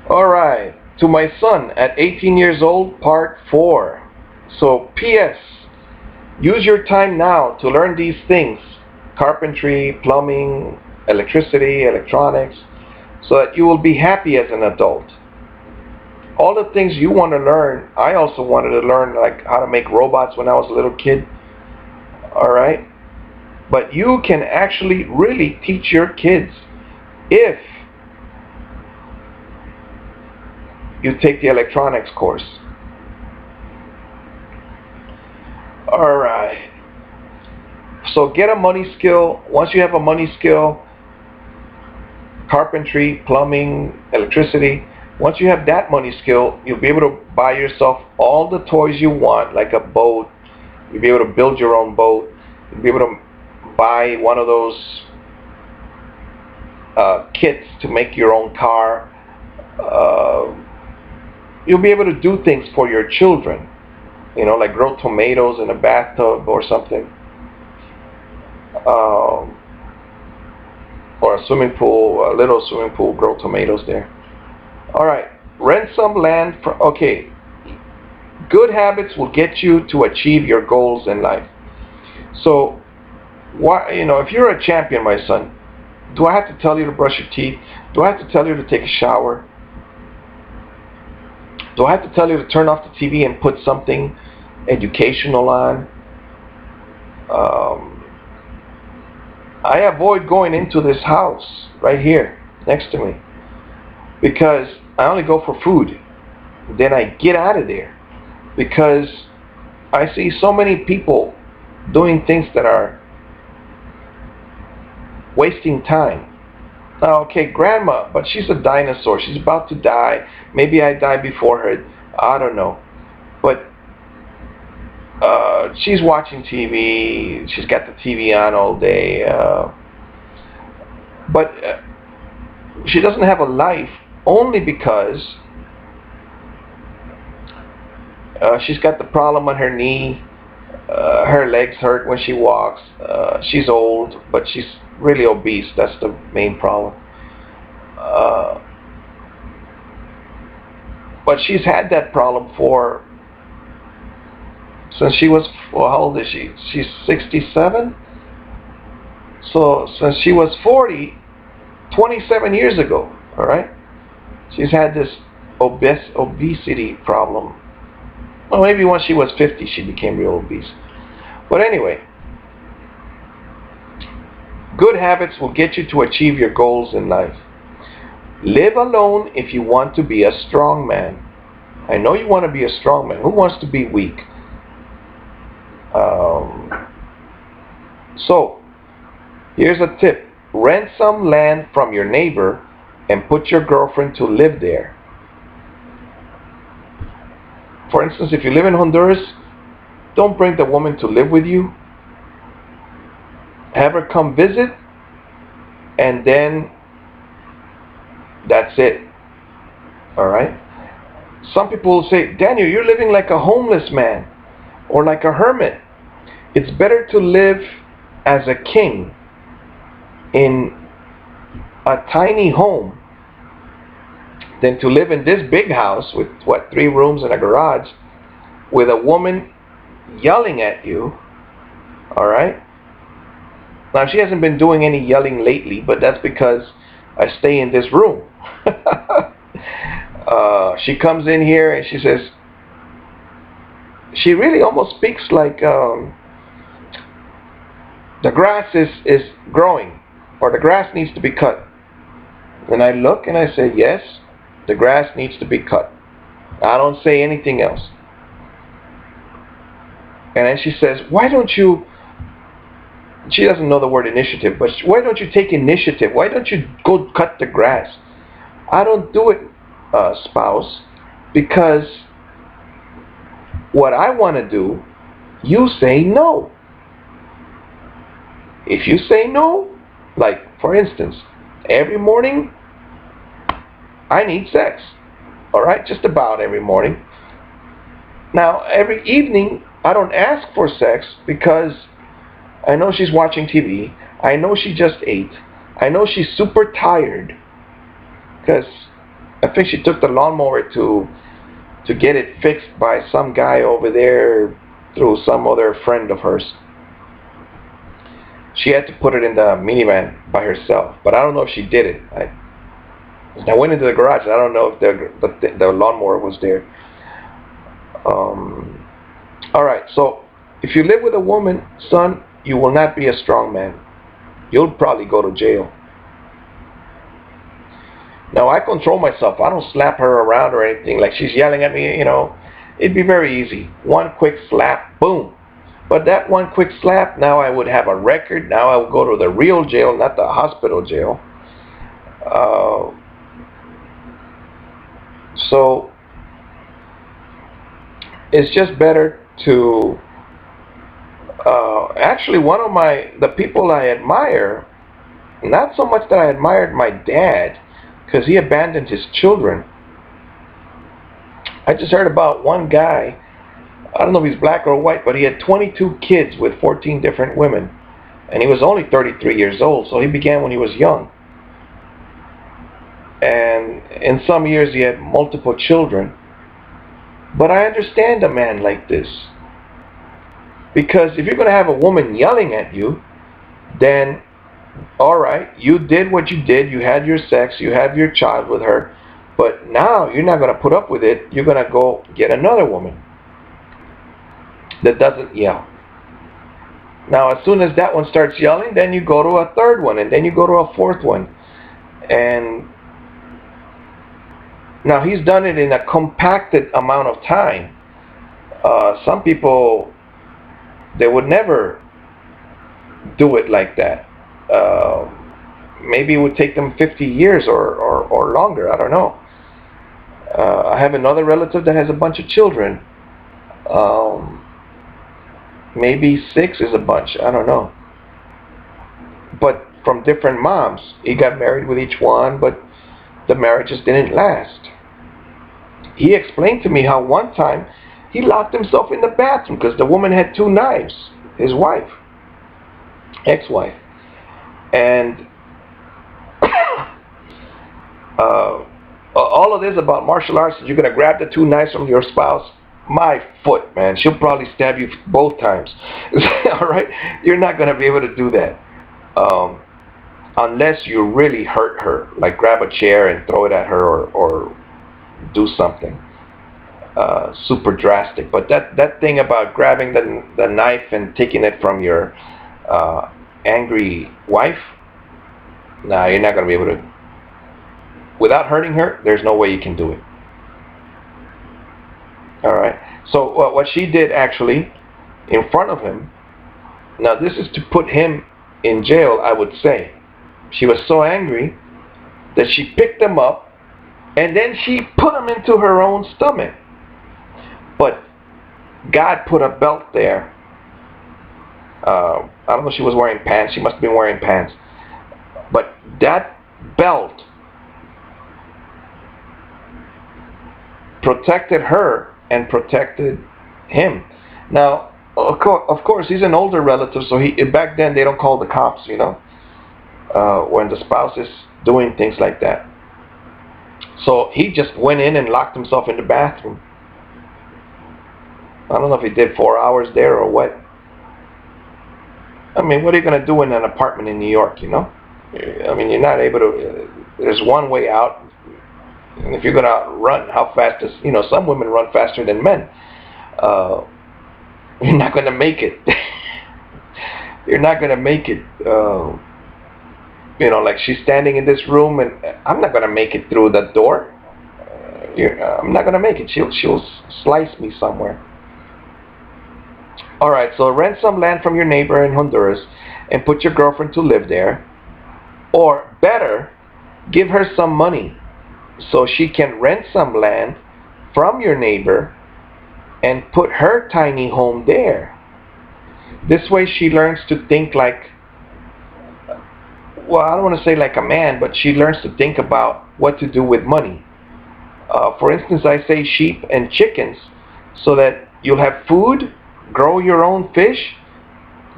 Alright, to my son at 18 years old, part 4. So, P.S. Use your time now to learn these things: carpentry, plumbing, electricity, electronics, so that you will be happy as an adult. All the things you want to learn, I also wanted to learn, like how to make robots when I was a little kid. Alright? But you can actually really teach your kids if you take the electronics course. Alright. So get a money skill. Once you have a money skill, carpentry, plumbing, electricity, once you have that money skill, you'll be able to buy yourself all the toys you want, like a boat. You'll be able to build your own boat. You'll be able to buy one of those kits to make your own car. You'll be able to do things for your children, like grow tomatoes in a bathtub or something, or a swimming pool, a little swimming pool, grow tomatoes there. All right, rent some land. Okay, good habits will get you to achieve your goals in life. So, if you're a champion, my son, do I have to tell you to brush your teeth? Do I have to tell you to take a shower? Do I have to tell you to turn off the TV and put something educational on? I avoid going into this house right here next to me because I only go for food. Then I get out of there because I see so many people doing things that are wasting time. Now, okay, grandma, but she's a dinosaur. She's about to die. Maybe I die before her. I don't know. But she's watching TV. She's got the TV on all day. But she doesn't have a life only because she's got the problem on her knee. Her legs hurt when she walks. She's old, but she's really obese. That's the main problem. But she's had that problem since she was, well, how old is she? She's 67. So since she was 40, 27 years ago, all right? She's had this obesity problem. Well, maybe once she was 50, she became real obese. But anyway, good habits will get you to achieve your goals in life. Live alone if you want to be a strong man. I know you want to be a strong man. Who wants to be weak? So, here's a tip. Rent some land from your neighbor and put your girlfriend to live there. For instance, if you live in Honduras, don't bring the woman to live with you. Have her come visit, and then that's it. All right? Some people will say, Daniel, you're living like a homeless man or like a hermit. It's better to live as a king in a tiny home than to live in this big house with, 3 rooms and a garage with a woman yelling at you. All right? Now, she hasn't been doing any yelling lately, but that's because I stay in this room. She comes in here and she says, she really almost speaks like the grass is growing, or the grass needs to be cut. And I look and I say, yes, the grass needs to be cut. I don't say anything else. And then she says, why don't you, she doesn't know the word initiative, but why don't you take initiative? Why don't you go cut the grass? I don't do it, spouse, because what I want to do, you say no. If you say no, like for instance, every morning I need sex. All right, just about every morning. Now, every evening I don't ask for sex because I know she's watching TV. I know she just ate. I know she's super tired because I think she took the lawnmower to get it fixed by some guy over there through some other friend of hers. She had to put it in the minivan by herself, but I don't know if she did it. I went into the garage. I don't know if the lawnmower was there. All right, so if you live with a woman, son, you will not be a strong man. You'll probably go to jail. Now, I control myself. I don't slap her around or anything. Like she's yelling at me, it'd be very easy. One quick slap, boom. But that one quick slap, now I would have a record. Now I would go to the real jail, not the hospital jail. So it's just better to actually one of the people I admire, not so much that I admired my dad because he abandoned his children. I just heard about one guy, I don't know if he's black or white, but he had 22 kids with 14 different women, and he was only 33 years old, so he began when he was young. And in some years he had multiple children. But I understand a man like this, because if you're going to have a woman yelling at you, then alright, you did what you did, you had your sex, you have your child with her, but now you're not going to put up with it. You're going to go get another woman that doesn't yell. Now as soon as that one starts yelling, then you go to a third one, and then you go to a fourth one. And now he's done it in a compacted amount of time. Some people, they would never do it like that. Maybe it would take them 50 years or longer, I don't know. I have another relative that has a bunch of children. Maybe 6 is a bunch, I don't know. But from different moms. He got married with each one, but the marriages didn't last. He explained to me how one time he locked himself in the bathroom because the woman had 2 knives, his wife, ex-wife. And all of this about martial arts, you're going to grab the 2 knives from your spouse. My foot, man, she'll probably stab you both times. All right? You're not going to be able to do that. Unless you really hurt her, like grab a chair and throw it at her or do something super drastic. But that thing about grabbing the knife and taking it from your angry wife, nah, you're not going to be able to. Without hurting her, there's no way you can do it. Alright, so what she did actually in front of him, now this is to put him in jail, I would say. She was so angry that she picked him up and then she put him into her own stomach. But God put a belt there. I don't know if she was wearing pants. She must have been wearing pants. But that belt protected her and protected him. Now, of course, he's an older relative, so back then they don't call the cops, when the spouse is doing things like that. So he just went in and locked himself in the bathroom. I don't know if he did 4 hours there or what. I mean, what are you going to do in an apartment in New York, I mean, you're not able to, there's one way out. And if you're going to run, how fast is, some women run faster than men. You're not going to make it. You're not going to make it. Like she's standing in this room and I'm not going to make it through the door. I'm not going to make it. She'll slice me somewhere. Alright, so rent some land from your neighbor in Honduras and put your girlfriend to live there. Or better, give her some money so she can rent some land from your neighbor and put her tiny home there. This way she learns to think like, well, I don't want to say like a man, but she learns to think about what to do with money. For instance, I say sheep and chickens so that you'll have food, grow your own fish,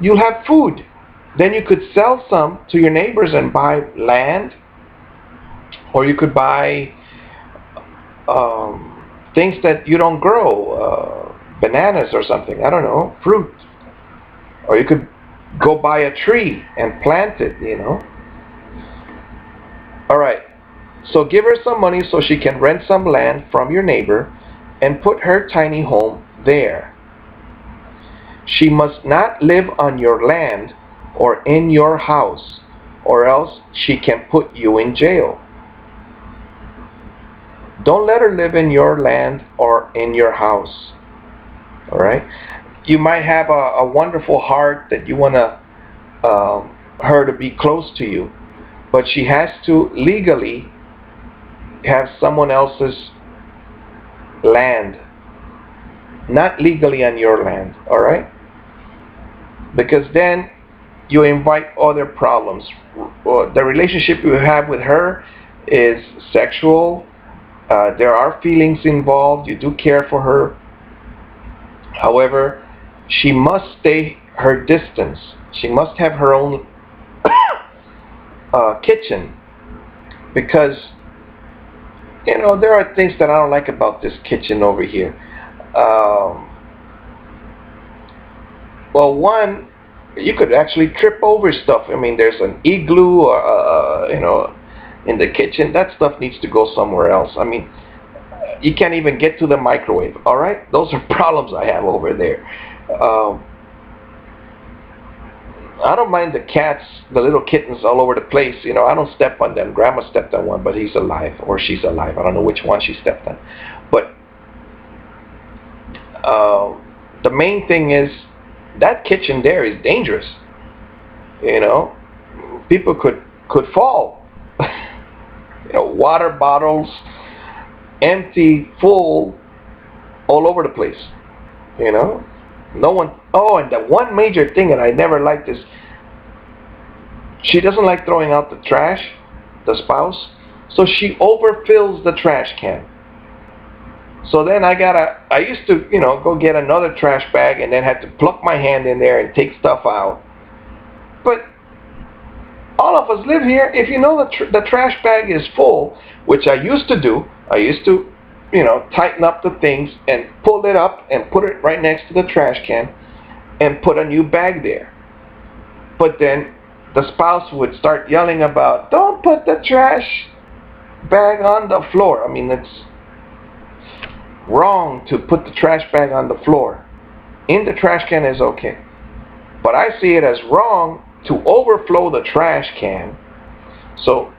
you'll have food. Then you could sell some to your neighbors and buy land, or you could buy things that you don't grow, bananas or something, I don't know, fruit. Or you could go buy a tree and plant it, you know. Alright, so give her some money so she can rent some land from your neighbor and put her tiny home there. She must not live on your land or in your house, or else she can put you in jail. Don't let her live in your land or in your house. Alright? You might have a wonderful heart that you want her to be close to you, but she has to legally have someone else's land, not legally on your land. Alright? Because then you invite other problems. The relationship you have with her is sexual. There are feelings involved. You do care for her. However, she must stay her distance. She must have her own kitchen, because you know there are things that I don't like about this kitchen over here. Well, one, you could actually trip over stuff. I mean, there's an igloo, or you know, in the kitchen. That stuff needs to go somewhere else. I mean, you can't even get to the microwave. All right, those are problems I have over there. I don't mind the cats, the little kittens all over the place. You know, I don't step on them. Grandma stepped on one, but he's alive, or she's alive. I don't know which one she stepped on. But the main thing is that kitchen there is dangerous. You know, people could fall. You know, water bottles, empty, full, all over the place. You know, no one. Oh, and the one major thing that I never liked is she doesn't like throwing out the trash, the spouse, so she overfills the trash can. So then I used to, you know, go get another trash bag and then had to pluck my hand in there and take stuff out. But all of us live here. If you know the trash bag is full, which I used to do, I used to, you know, tighten up the things and pull it up and put it right next to the trash can and put a new bag there. But then the spouse would start yelling about, don't put the trash bag on the floor. I mean, it's wrong to put the trash bag on the floor. In the trash can is okay. But I see it as wrong to overflow the trash can. So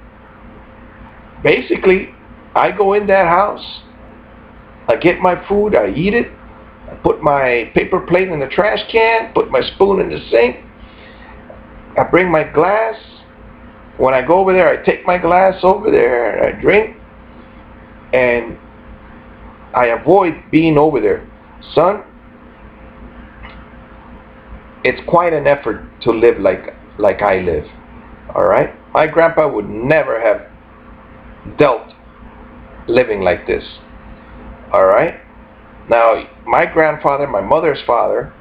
basically, I go in that house, I get my food, I eat it, I put my paper plate in the trash can, put my spoon in the sink, I bring my glass. When I go over there, I take my glass over there and I drink, and I avoid being over there. Son, it's quite an effort to live like I live. Alright? My grandpa would never have dealt living like this. Alright? Now, my grandfather, my mother's father,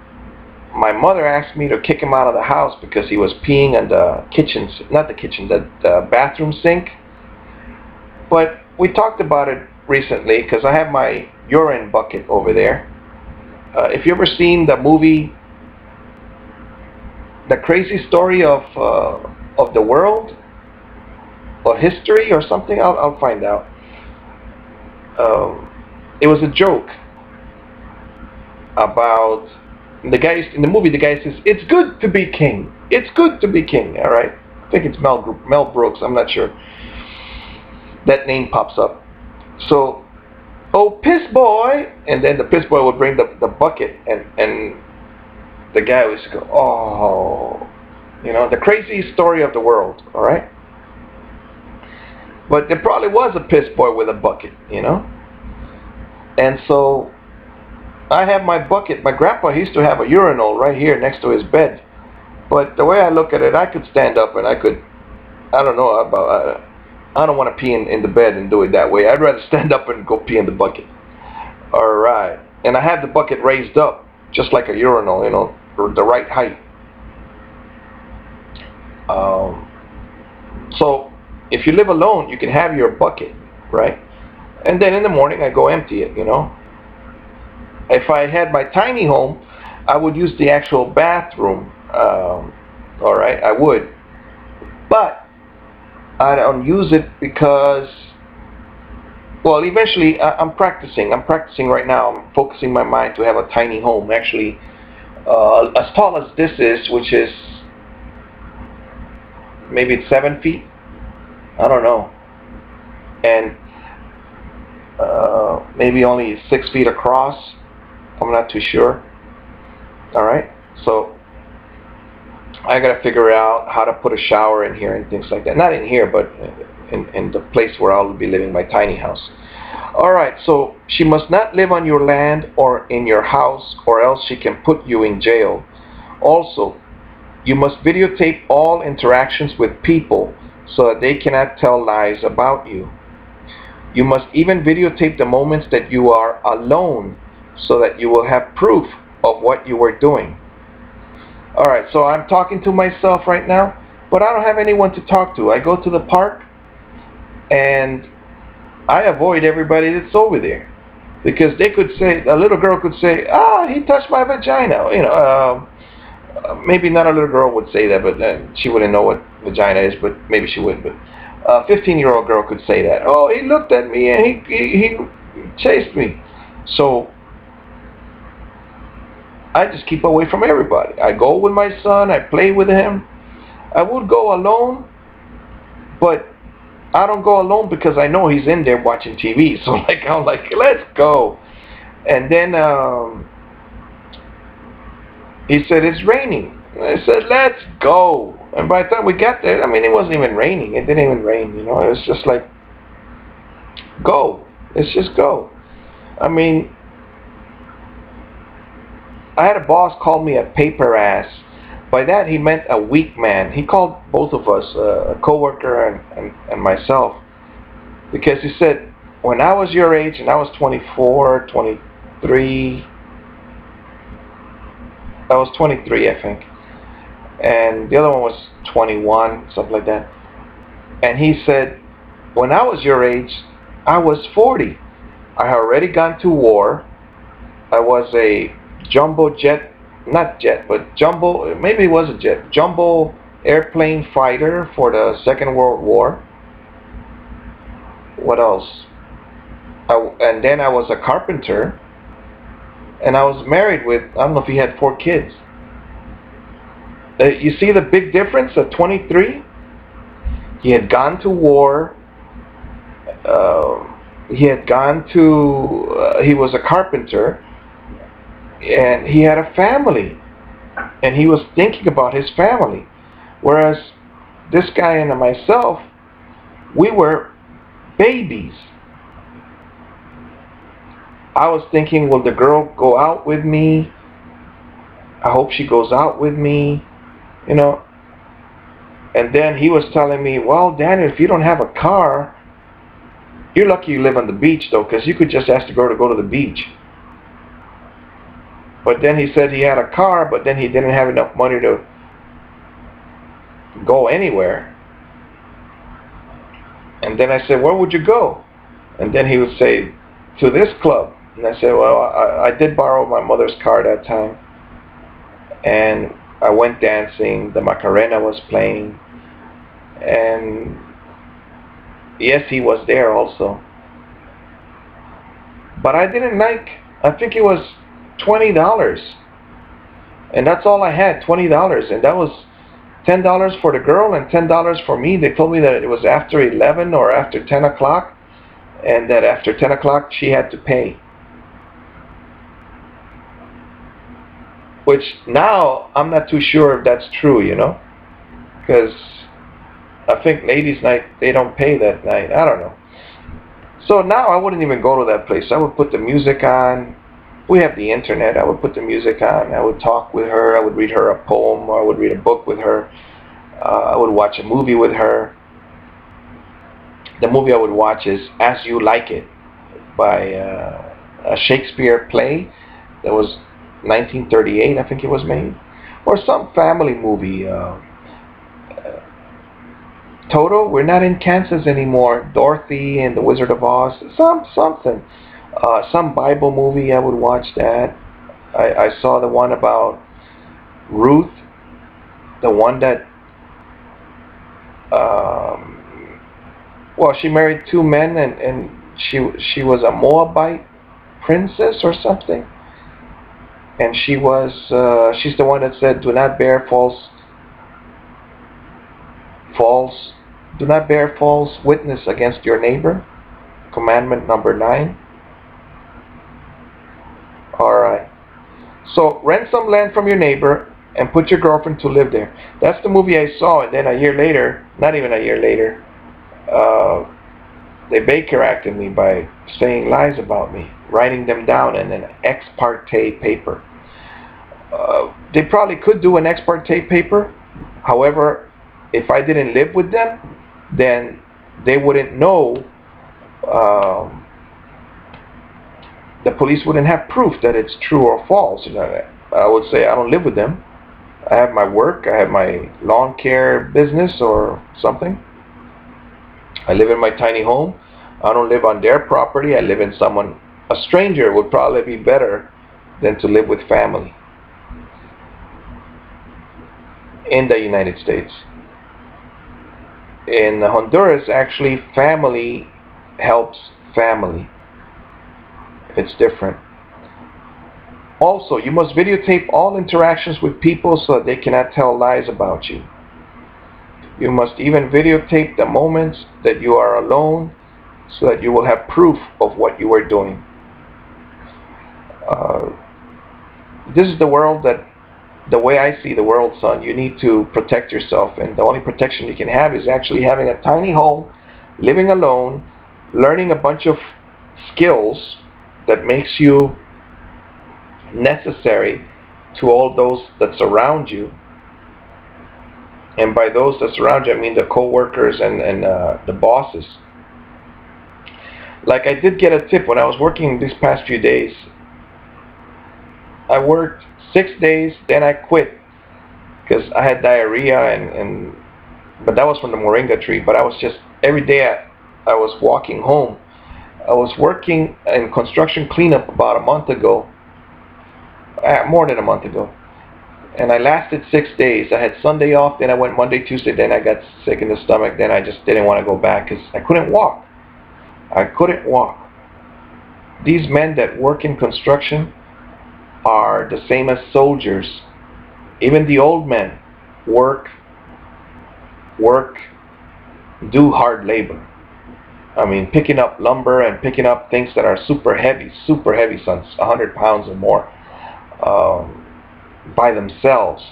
my mother asked me to kick him out of the house because he was peeing on the kitchen, not the kitchen, the bathroom sink. But we talked about it recently because I have my urine bucket over there. If you ever seen the movie The Crazy Story of the World or History or something, I'll find out. It was a joke about the guy in the movie. The guy says, "It's good to be king. It's good to be king." All right, I think it's Mel Brooks. I'm not sure. That name pops up. So, oh, piss boy, and then the piss boy would bring the bucket, and the guy would go, oh, you know, the crazy story of the world. All right. But there probably was a piss boy with a bucket, you know. And so I have my bucket. My grandpa used to have a urinal right here next to his bed. But the way I look at it, I could stand up and I could, I don't know about, I don't want to pee in the bed and do it that way. I'd rather stand up and go pee in the bucket. Alright. And I have the bucket raised up, just like a urinal, you know, for the right height. So if you live alone, you can have your bucket, right? and then in the morning I go empty it, you know. If I had my tiny home, I would use the actual bathroom. All right, I would, but I don't use it because, well, eventually I'm practicing. I'm practicing right now. I'm focusing my mind to have a tiny home, actually, as tall as this is, which is maybe it's 7 feet. I don't know, and maybe only 6 feet across. I'm not too sure. All right, so I gotta figure out how to put a shower in here and things like that. Not in here, but in the place where I'll be living, my tiny house. All right, so she must not live on your land or in your house, or else she can put you in jail. Also, you must videotape all interactions with people so that they cannot tell lies about you. You must even videotape the moments that you are alone so that you will have proof of what you were doing. Alright, so I'm talking to myself right now, but I don't have anyone to talk to. I go to the park and I avoid everybody that's over there, because they could say, a little girl could say, he touched my vagina. You know, maybe not a little girl would say that, but she wouldn't know what vagina is, but maybe she would. But a 15-year-old girl could say that. Oh, he looked at me and he chased me. So I just keep away from everybody. I go with my son, I play with him. I would go alone, but I don't go alone because I know he's in there watching TV. So I'm like, let's go. And then he said, it's raining. And I said, let's go. And by the time we got there, I mean, it wasn't even raining. It didn't even rain, you know. It was just like, go. Let's just go. I mean, I had a boss call me a paper ass. By that he meant a weak man. He called both of us, a coworker and myself, because he said, when I was your age, and I was 24, 23, I was 23, I think, and the other one was 21, something like that. And he said, when I was your age, I was 40. I had already gone to war. I was a jumbo jet, not jet, but jumbo, maybe it was a jet, jumbo airplane fighter for the Second World War. What else? And then I was a carpenter, and I was married with, I don't know if he had 4 kids. You see the big difference at 23? He had gone to war. He was a carpenter, and he had a family, and he was thinking about his family. Whereas this guy and myself, we were babies. I was thinking, will the girl go out with me? I hope she goes out with me, you know. And then he was telling me, well, Daniel, if you don't have a car, you're lucky you live on the beach, though, because you could just ask the girl to go to the beach. But then he said he had a car, but then he didn't have enough money to go anywhere. And then I said, where would you go? And then he would say, to this club. And I said, well, I did borrow my mother's car that time. And I went dancing. The Macarena was playing. And yes, he was there also. But I didn't like, I think it was $20. And that's all I had, $20. And that was $10 for the girl and $10 for me. They told me that it was after 11 or after 10 o'clock. And that after 10 o'clock she had to pay. Which now I'm not too sure if that's true, you know. Because I think ladies' night, they don't pay that night. I don't know. So now I wouldn't even go to that place. I would put the music on. We have the internet. I would put the music on. I would talk with her. I would read her a poem. Or I would read a book with her. I would watch a movie with her. The movie I would watch is As You Like It by a Shakespeare play that was 1938, I think it was made. Or some family movie. Toto, we're not in Kansas anymore. Dorothy and the Wizard of Oz. Something. Some Bible movie, I would watch that. I saw the one about Ruth, the one that, well, she married two men, and she was a Moabite princess or something. And she's the one that said, do not bear false witness against your neighbor. Commandment number 9. Alright. So rent some land from your neighbor and put your girlfriend to live there. That's the movie I saw, and then a year later, not even a year later, they Baker acted me by saying lies about me, writing them down in an ex parte paper. They probably could do an ex parte paper. However, if I didn't live with them, then they wouldn't know. The police wouldn't have proof that it's true or false. You know, I would say I don't live with them. I have my work. I have my lawn care business or something. I live in my tiny home. I don't live on their property. I live in a stranger would probably be better than to live with family in the United States. In Honduras, actually, family helps family. It's different. Also, you must videotape all interactions with people so that they cannot tell lies about you. You must even videotape the moments that you are alone so that you will have proof of what you are doing. This is the world the way I see the world, son. You need to protect yourself, and the only protection you can have is actually having a tiny home, living alone, learning a bunch of skills that makes you necessary to all those that surround you. And by those that surround you, I mean the co-workers and the bosses. Like, I did get a tip when I was working these past few days. I worked 6 days, then I quit because I had diarrhea, but that was from the moringa tree. But I was just, every day I was walking home. I was working in construction cleanup about a month ago, more than a month ago, and I lasted 6 days. I had Sunday off, then I went Monday, Tuesday, then I got sick in the stomach, then I just didn't want to go back because I couldn't walk. I couldn't walk. These men that work in construction are the same as soldiers. Even the old men work, do hard labor. I mean, picking up lumber and picking up things that are super heavy, son, 100 pounds or more, by themselves,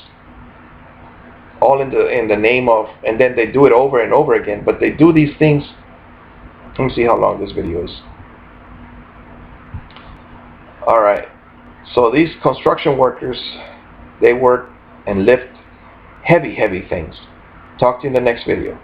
all in the name of, and then they do it over and over again. But they do these things. Let me see how long this video is. All right. So these construction workers, they work and lift heavy things. Talk to you in the next video.